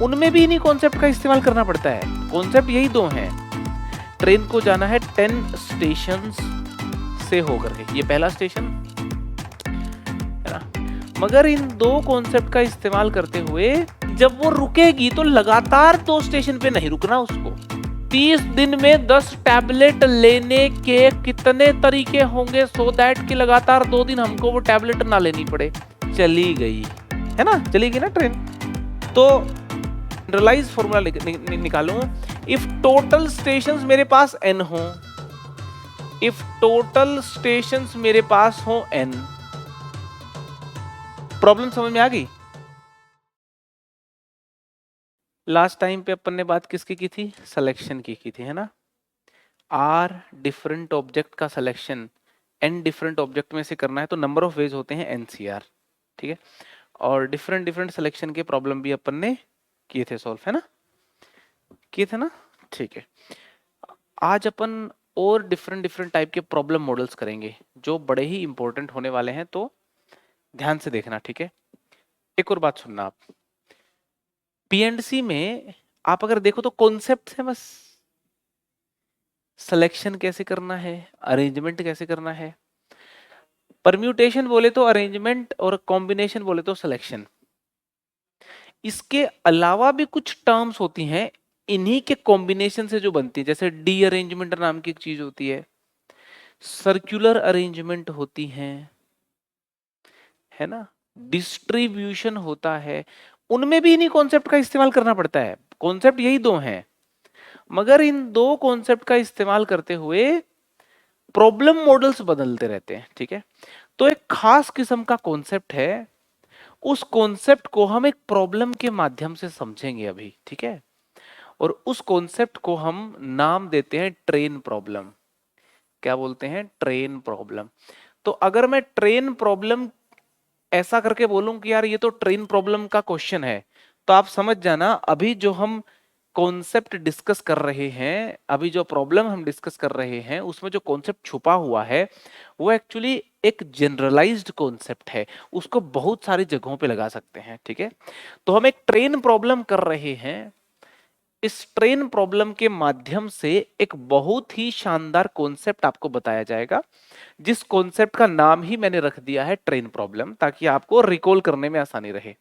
उनमें भी इन्हीं कॉन्सेप्ट का इस्तेमाल करना पड़ता है। कॉन्सेप्ट यही दो हैं, ट्रेन को जाना है 10 स्टेशन से होकर के, ये पहला स्टेशन है ना। मगर इन दो कॉन्सेप्ट का इस्तेमाल करते हुए जब वो रुकेगी तो लगातार 2 स्टेशन पे नहीं रुकना उसको। 30 दिन में 10 टैबलेट लेने के कितने तरीके होंगे सो दैट कि लगातार 2 दिन हमको वो टैबलेट ना लेनी पड़े। चली गई है ना, चली गई ना ट्रेन। तो जनरलाइज फॉर्मूला निकालूं, इफ टोटल स्टेशंस मेरे पास n हो, इफ टोटल स्टेशंस मेरे पास हो n, प्रॉब्लम समझ में आ गई। लास्ट टाइम पे अपन ने बात किसकी की थी, सिलेक्शन की थी है ना। r डिफरेंट ऑब्जेक्ट का सिलेक्शन n डिफरेंट ऑब्जेक्ट में से करना है तो नंबर ऑफ वेज होते हैं NCR, ठीक है। और डिफरेंट डिफरेंट सिलेक्शन के प्रॉब्लम भी अपन ने किए थे सॉल्व, है ना, किए थे ना, ठीक है। आज अपन और डिफरेंट डिफरेंट टाइप के प्रॉब्लम मॉडल्स करेंगे जो बड़े ही इंपॉर्टेंट होने वाले हैं, तो ध्यान से देखना, ठीक है। एक और बात सुनना, आप P&C में आप अगर देखो तो कॉन्सेप्ट है बस, सिलेक्शन कैसे करना है, अरेंजमेंट कैसे करना है, परम्यूटेशन बोले तो अरेंजमेंट और कॉम्बिनेशन बोले तो सिलेक्शन। इसके अलावा भी कुछ टर्म्स होती हैं इन्हीं के कॉम्बिनेशन से जो बनती है, जैसे डी अरेंजमेंट नाम की एक चीज होती है, सर्कुलर अरेंजमेंट होती है ना, डिस्ट्रीब्यूशन होता है, उनमें भी इन्हीं कॉन्सेप्ट का इस्तेमाल करना पड़ता है। कॉन्सेप्ट यही दो हैं, मगर इन दो कॉन्सेप्ट का इस्तेमाल करते हुए प्रॉब्लम मॉडल्स बदलते रहते हैं, ठीक है। तो एक खास किस्म का कॉन्सेप्ट है, उस कॉन्सेप्ट को हम एक प्रॉब्लम के माध्यम से समझेंगे अभी, ठीक है। और उस कॉन्सेप्ट को हम नाम देते हैं ट्रेन प्रॉब्लम। क्या बोलते हैं, ट्रेन प्रॉब्लम। तो अगर मैं ट्रेन प्रॉब्लम ऐसा करके बोलूं कि यार ये तो ट्रेन प्रॉब्लम का क्वेश्चन है, तो आप समझ जाना अभी जो हम कॉन्सेप्ट डिस्कस कर रहे हैं, अभी जो प्रॉब्लम हम डिस्कस कर रहे हैं, उसमें जो कॉन्सेप्ट छुपा हुआ है वो एक्चुअली एक जनरलाइज्ड कॉन्सेप्ट है, उसको बहुत सारी जगहों पे लगा सकते हैं, ठीक है। तो हम एक ट्रेन प्रॉब्लम कर रहे हैं, इस ट्रेन प्रॉब्लम के माध्यम से एक बहुत ही शानदार कॉन्सेप्ट आपको बताया जाएगा, जिस कॉन्सेप्ट का नाम ही मैंने रख दिया है ट्रेन प्रॉब्लम, ताकि आपको रिकॉल करने में आसानी रहे।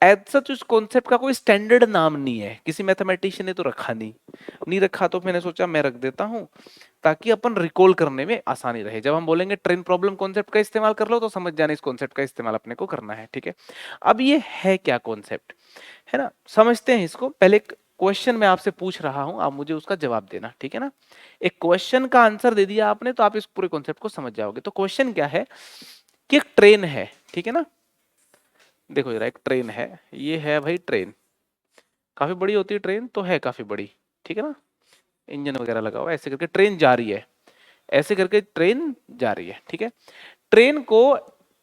एज सच उस कॉन्सेप्ट का कोई स्टैंडर्ड नाम नहीं है, किसी मैथमेटिशियन ने तो रखा नहीं रखा, तो मैंने सोचा मैं रख देता हूं ताकि अपन रिकॉल करने में आसानी रहे। जब हम बोलेंगे ट्रेन प्रॉब्लम कॉन्सेप्ट का इस्तेमाल कर लो, तो समझ जाना इस कॉन्सेप्ट का इस्तेमाल अपने को करना है, ठीक है। अब ये है क्या कॉन्सेप्ट, है ना, समझते हैं इसको। पहले क्वेश्चन मैं आपसे पूछ रहा हूं, आप मुझे उसका जवाब देना, ठीक है ना। एक क्वेश्चन का आंसर दे दिया आपने तो आप इस पूरे कॉन्सेप्ट को समझ जाओगे। तो क्वेश्चन क्या है कि एक ट्रेन है, ठीक है ना, देखो जरा, एक ट्रेन है, ये है भाई ट्रेन, काफी बड़ी होती है ट्रेन, तो है काफी बड़ी, ठीक है ना, इंजन वगैरह लगा हुआ है, ऐसे करके ट्रेन जा रही है, ऐसे करके ट्रेन जा रही है, ठीक है। ट्रेन को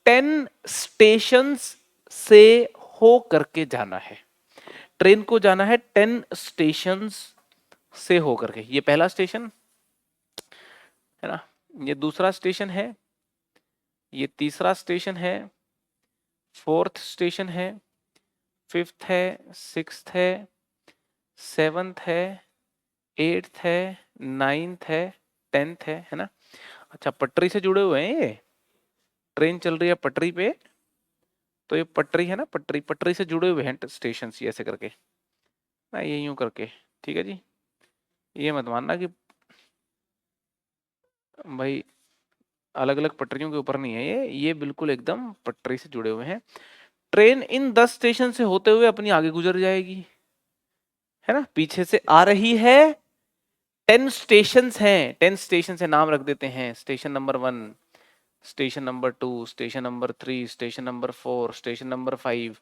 10 स्टेशन से हो करके जाना है, ट्रेन को जाना है 10 स्टेशन से हो करके, ये पहला स्टेशन है ना, ये दूसरा स्टेशन है, ये तीसरा स्टेशन है, फोर्थ स्टेशन है, फिफ्थ है, सिक्स्थ है, सेवंथ है, एट्थ है, नाइन्थ है, टेंथ है ना। अच्छा, पटरी से जुड़े हुए हैं, ये ट्रेन चल रही है पटरी पे, तो ये पटरी है ना, पटरी पटरी से जुड़े हुए हैं स्टेशन, ये ऐसे करके ना, ये यूं करके, ठीक है जी। ये मत मानना कि भाई अलग अलग पटरियों के ऊपर नहीं है, ये बिल्कुल एकदम पटरी से जुड़े हुए हैं। ट्रेन इन 10 स्टेशन से होते हुए अपनी आगे गुजर जाएगी, है ना, पीछे से आ रही है, 10 स्टेशन हैं, 10 स्टेशन से नाम रख देते हैं, station number 1, station number 2, station number 3, station number 4, station number 5,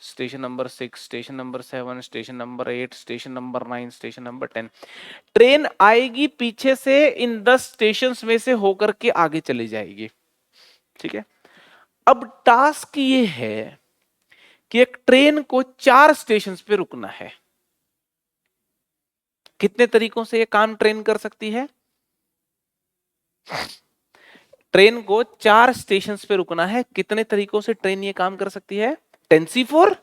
station number 6, station number 7, station number 8, station number 9, station number 10। Train आएगी पीछे से, इन 10 स्टेशन में से होकर के आगे चली जाएगी, ठीक है। अब टास्क ये है कि एक ट्रेन को 4 स्टेशन पे रुकना है। कितने तरीकों से ये काम ट्रेन कर सकती है, ट्रेन को 4 स्टेशन पे रुकना है, कितने तरीकों से ट्रेन ये काम कर सकती है, 10C4,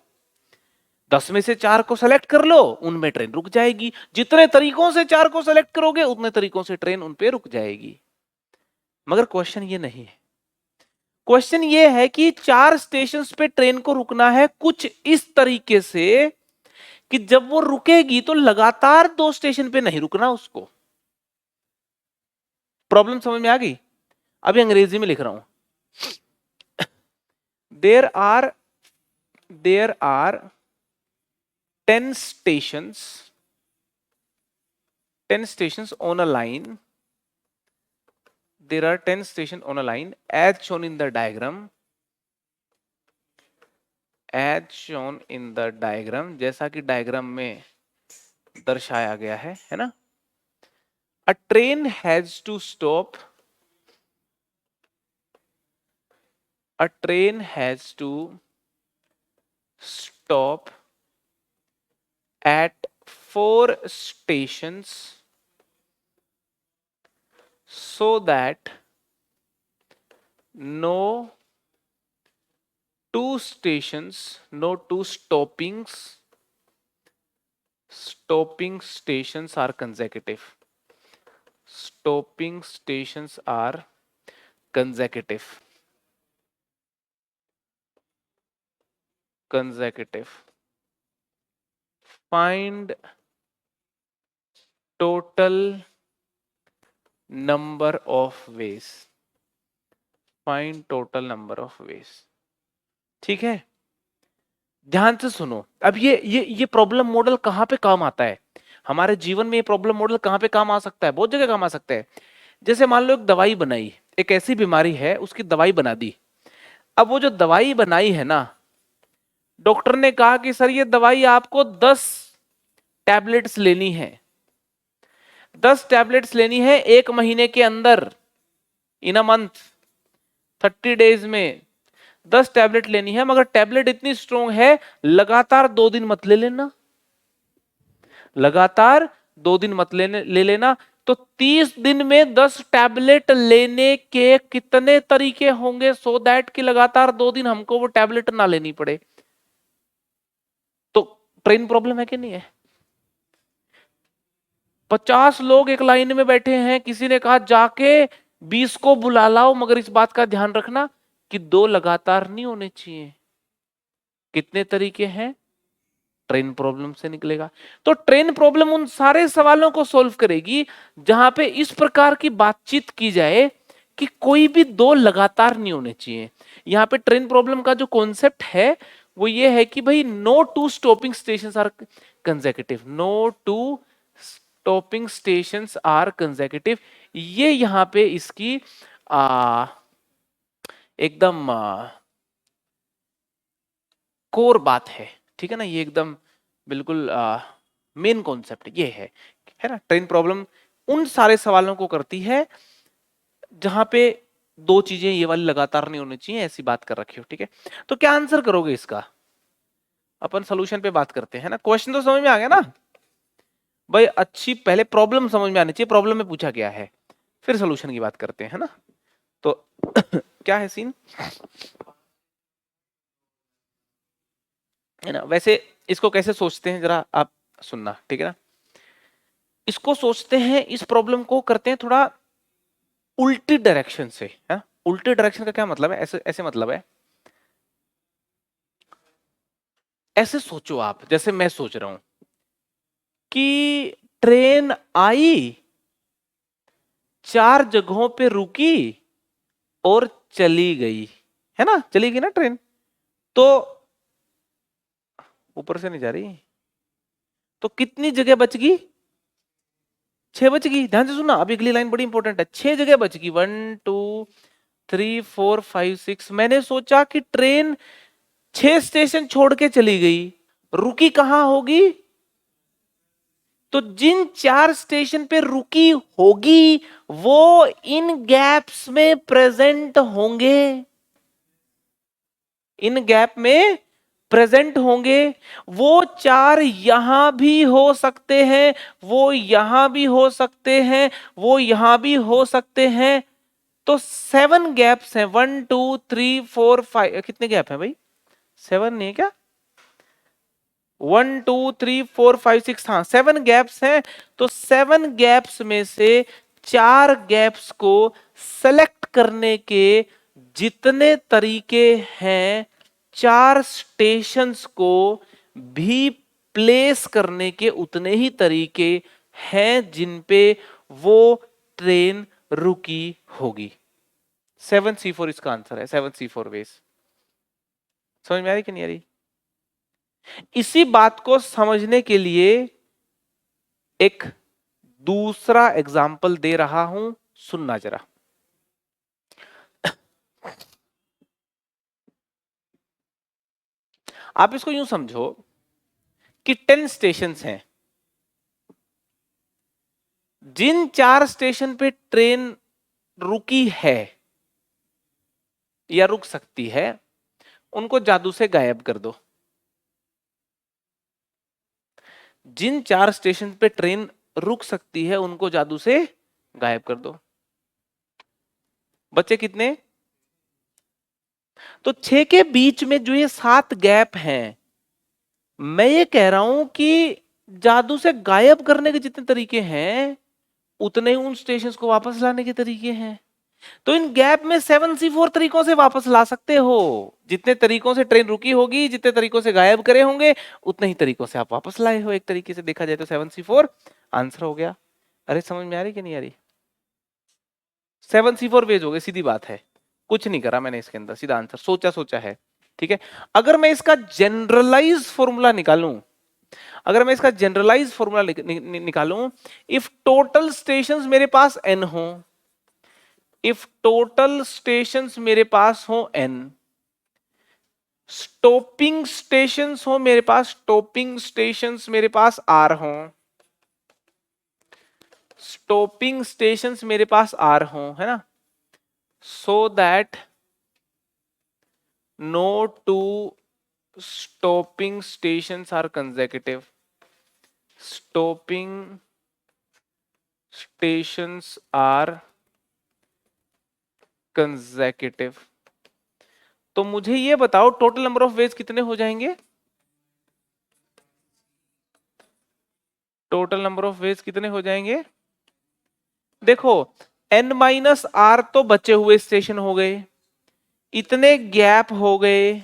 10 में से 4 को सेलेक्ट कर लो, उनमें ट्रेन रुक जाएगी। जितने तरीकों से 4 को सेलेक्ट करोगे उतने तरीकों से ट्रेन उन पे रुक जाएगी। मगर क्वेश्चन ये नहीं है। क्वेश्चन ये है कि 4 स्टेशंस पे ट्रेन को रुकना है कुछ इस तरीके से कि जब वो रुकेगी तो लगातार 2 स्टेशन पे नहीं रुकना उसको। प्रॉब्लम समझ में आ गई? अभी अंग्रेजी में लिख रहा हूं। There are 10 stations on a line. There are 10 stations on a line as shown in the diagram. जैसा कि डायग्राम में दर्शाया गया है ना? A train has to stop. A train has to stop at 4 stations so that no two stopping stations are consecutive. Stopping stations are consecutive. Find total number of ways. Find total number of ways. ठीक है, ध्यान से सुनो। अब ये problem model कहां पे काम आता है हमारे जीवन में? ये प्रॉब्लम मॉडल कहां पे काम आ सकता है? बहुत जगह काम आ सकता है। जैसे मान लो एक दवाई बनाई, एक ऐसी बीमारी है उसकी दवाई बना दी। अब वो जो दवाई बनाई है ना, डॉक्टर ने कहा कि सर ये दवाई आपको 10 टैबलेट्स लेनी है, 10 टैबलेट्स लेनी है 1 महीने के अंदर, इन अ मंथ, 30 डेज में 10 टैबलेट लेनी है। मगर टैबलेट इतनी स्ट्रॉन्ग है, लगातार 2 दिन मत ले लेना, लगातार 2 दिन मत ले लेना। तो 30 दिन में 10 टैबलेट लेने के कितने तरीके होंगे सो दैट कि लगातार 2 दिन हमको वो टैबलेट ना लेनी पड़े? तो ट्रेन प्रॉब्लम है कि नहीं है? 50 लोग एक लाइन में बैठे हैं, किसी ने कहा जाके 20 को बुला लाओ, मगर इस बात का ध्यान रखना कि 2 लगातार नहीं होने चाहिए। कितने तरीके हैं? ट्रेन प्रॉब्लम से निकलेगा। तो ट्रेन प्रॉब्लम उन सारे सवालों को सॉल्व करेगी जहां पे इस प्रकार की बातचीत की जाए कि कोई भी 2 लगातार नहीं होने चाहिए। यहां पे ट्रेन प्रॉब्लम का जो कॉन्सेप्ट है वो ये है कि भाई no 2 stopping stations are consecutive, no 2 stopping stations are consecutive. ये यहां पे इसकी एकदम कोर बात है, ठीक है ना? ये एकदम बिल्कुल मेन कॉन्सेप्ट ये है ना? ट्रेन प्रॉब्लम उन सारे सवालों को करती है जहां पे 2 चीजें ये वाली लगातार नहीं होनी चाहिए, ऐसी बात कर रखी हो, ठीक है? तो क्या आंसर करोगे इसका? अपन सोल्यूशन पे बात करते हैं ना। क्वेश्चन तो समझ में आ गया ना भाई? अच्छी, पहले प्रॉब्लम समझ में आनी चाहिए, प्रॉब्लम में पूछा गया है, फिर सोल्यूशन की बात करते हैं ना। तो क्या है सीन है ना? वैसे इसको कैसे सोचते हैं जरा आप सुनना, ठीक है ना? इसको सोचते हैं, इस प्रॉब्लम को करते हैं थोड़ा उल्टी डायरेक्शन से, है? उल्टी डायरेक्शन का क्या मतलब है? ऐसे ऐसे मतलब है, ऐसे सोचो आप, जैसे मैं सोच रहा हूं कि ट्रेन आई, 4 जगहों पे रुकी और चली गई, है ना? चली गई ना ट्रेन, तो ऊपर से नहीं जा रही, तो कितनी जगह बच गई? 6 बच गई। ध्यान से सुनना, अभी अगली लाइन बड़ी इंपॉर्टेंट है। 6 जगह बच गई, 1 2 3 4 5 6। मैंने सोचा कि ट्रेन 6 स्टेशन छोड़ के चली गई, रुकी कहां होगी? तो जिन 4 स्टेशन पे रुकी होगी वो इन गैप्स में प्रेजेंट होंगे, इन गैप में प्रेजेंट होंगे। वो 4 यहां भी हो सकते हैं, वो यहां भी हो सकते हैं, वो यहां भी हो सकते हैं। तो 7 गैप्स हैं, 1 2 3 4 5। कितने गैप हैं भाई? 7 नहीं है क्या? 1 2 3 4 5 6, हाँ 7 गैप्स हैं। तो 7 गैप्स में से 4 गैप्स को सेलेक्ट करने के जितने तरीके हैं, 4 स्टेशंस को भी प्लेस करने के उतने ही तरीके हैं जिन पे वो ट्रेन रुकी होगी। 7C4 इसका आंसर है, 7C4 वेज। समझ में आ रही कि नहीं आ रही? इसी बात को समझने के लिए एक दूसरा एग्जाम्पल दे रहा हूं, सुनना जरा। आप इसको यूं समझो कि 10 स्टेशंस हैं। जिन 4 स्टेशन पे ट्रेन रुकी है या रुक सकती है, उनको जादू से गायब कर दो। जिन 4 स्टेशन पे ट्रेन रुक सकती है, उनको जादू से गायब कर दो। बच्चे कितने? तो 6 के बीच में जो ये 7 गैप हैं, मैं ये कह रहा हूं कि जादू से गायब करने के जितने तरीके हैं, उतने ही उन स्टेशन को वापस लाने के तरीके हैं। तो इन गैप में 7C4 तरीकों से वापस ला सकते हो। जितने तरीकों से ट्रेन रुकी होगी, जितने तरीकों से गायब करे होंगे, उतने ही तरीकों से आप वापस लाए हो। एक तरीके से देखा जाए तो 7C4 आंसर हो गया। अरे समझ में आ रही कि नहीं आ रही? 7C4 वेज हो गए, सीधी बात है। कुछ नहीं करा मैंने इसके अंदर, सीधा आंसर सोचा सोचा है। ठीक है। अगर मैं इसका जनरलाइज फॉर्मूला निकालूं, अगर मैं इसका जनरलाइज फॉर्मूला निकालूं, इफ टोटल स्टेशंस मेरे पास n हो, इफ टोटल स्टेशंस मेरे पास हो n, स्टॉपिंग स्टेशंस हो मेरे पास, स्टॉपिंग स्टेशंस मेरे पास r हो, स्टॉपिंग स्टेशंस मेरे पास r हो, है ना, so that no two stopping stations are consecutive. Stopping stations are consecutive. तो मुझे ये बताओ टोटल नंबर ऑफ वेज कितने हो जाएंगे? टोटल नंबर ऑफ वेज कितने हो जाएंगे? देखो n-r तो बचे हुए स्टेशन हो गए, इतने गैप हो गए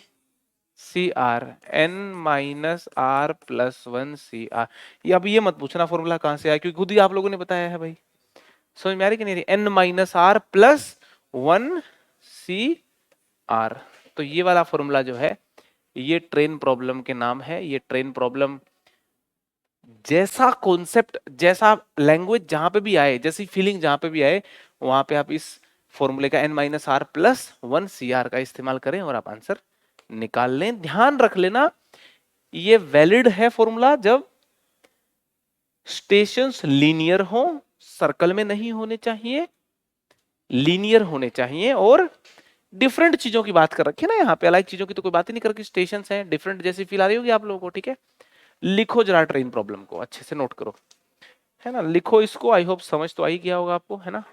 CR, n-r+1 CR। ये अब ये मत पूछना फॉर्मूला कहां से आया, क्योंकि खुद ही आप लोगों ने बताया है भाई। समझ में आ रही कि नहीं रही? n-r+1 CR। तो ये वाला फॉर्मूला जो है, ये ट्रेन प्रॉब्लम के नाम है। ये ट्रेन प्रॉब्लम जैसा कॉन्सेप्ट, जैसा लैंग्वेज जहां पे भी आए, जैसी फीलिंग जहां पे भी आए, वहां पे आप इस फॉर्मूले का n-r+1 CR का इस्तेमाल करें और आप आंसर निकाल लें। ध्यान रख लेना, ये वैलिड है फॉर्मूला जब स्टेशंस लीनियर हो, सर्कल में नहीं होने चाहिए, लीनियर होने चाहिए। और डिफरेंट चीजों की बात कर रखी है ना यहाँ पे, अलग चीजों की तो कोई बात ही नहीं कर रखी, स्टेशंस हैं डिफरेंट, जैसी फील आ रही होगी आप लोगों को। ठीक है, लिखो जरा ट्रेन प्रॉब्लम को, अच्छे से नोट करो, है ना, लिखो इसको। आई होप समझ तो आई गया होगा आपको, है ना।